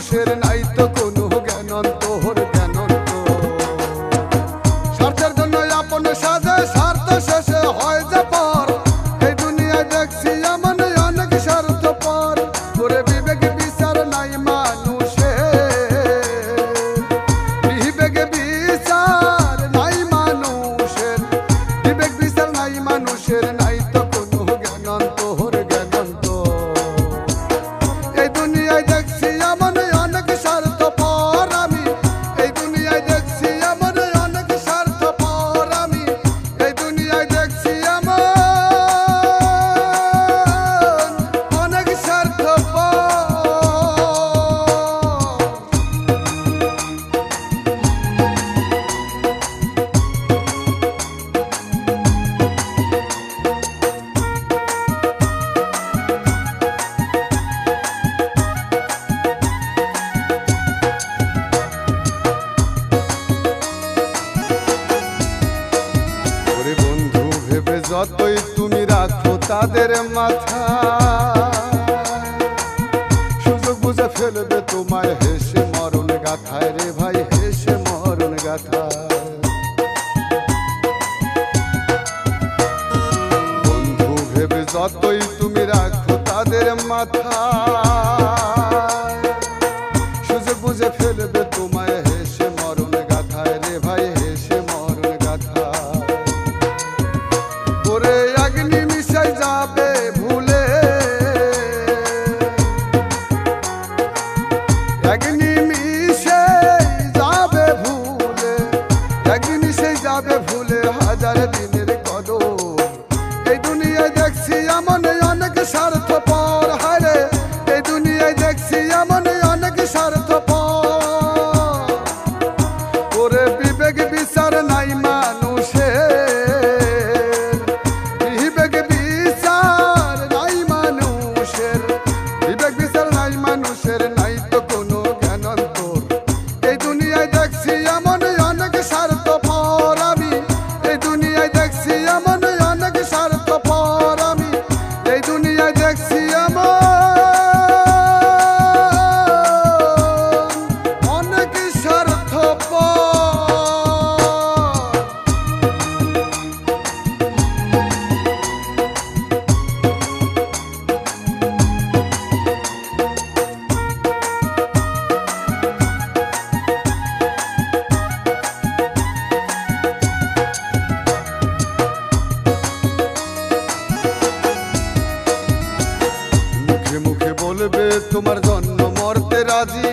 মানুষের নাই তো কোনো জ্ঞানন্তর স্বার্থের জন্য আপন সাজে স্বার্থ শেষে হয় যে পর এই দুনিয়ায় দেখছি এমন অনেক স্বার্থপর করে বিবেক বিচার নাই মানুষের বিবেক বিচার নাই মানুষের বিবেক বিচার নাই মানুষের নাই তো কোনো জ্ঞানন্তর এই দুনিয়ায় দেখছি এমন অনেক স্বার্থপর আমি এই দুনিয়ায় দেখছি এমন অনেক স্বার্থপর আমি এই দুনিয়ায় দেখছি এমন অনেক স্বার্থপর। বন্ধু ভেবে যতই তুমি রাখো তাদের মাথা সুযোগ বুঝে ফেলবে তোমায় হেসে মরণ গাথায় রে ভাই হেসে মরণ গাথায়। বন্ধু ভেবে যতই তুমি রাখো তাদের মাথা সুযোগ বুঝে ফেলবে তোমায় হেসে মরণ গাথায় রে ভাই হেসে মরণ গাথায়। ওরে অগ্নি মিশাই যাবে ভুলে অগ্নি মিশে যাবে ভুলে অগ্নি মিশে যাবে ভুলে হাজার দিনের কদর এই দুনিয়ায় দেখছি এমন অনেক স্বার্থপর হারে এই দুনিয়ায় দেখছি এমন অনেক স্বার্থপর ওরে বিবেক বিচার নাই মানুষের বিবেক বিচার নাই মানুষের বিবেক বিচার নাই মানুষের নাই তো কোনো জ্ঞানন্তর এই দুনিয়ায় দেখছি এমন অনেক স্বার্থপর আমি এই দুনিয়ায় দেখছি এমন অনেক স্বার্থপর আমি এই দুনিয়ায় দেখছি এমন অনেক স্বার্থপর। মুখে মুখে বলবে তোমার জন্য মরতে রাজি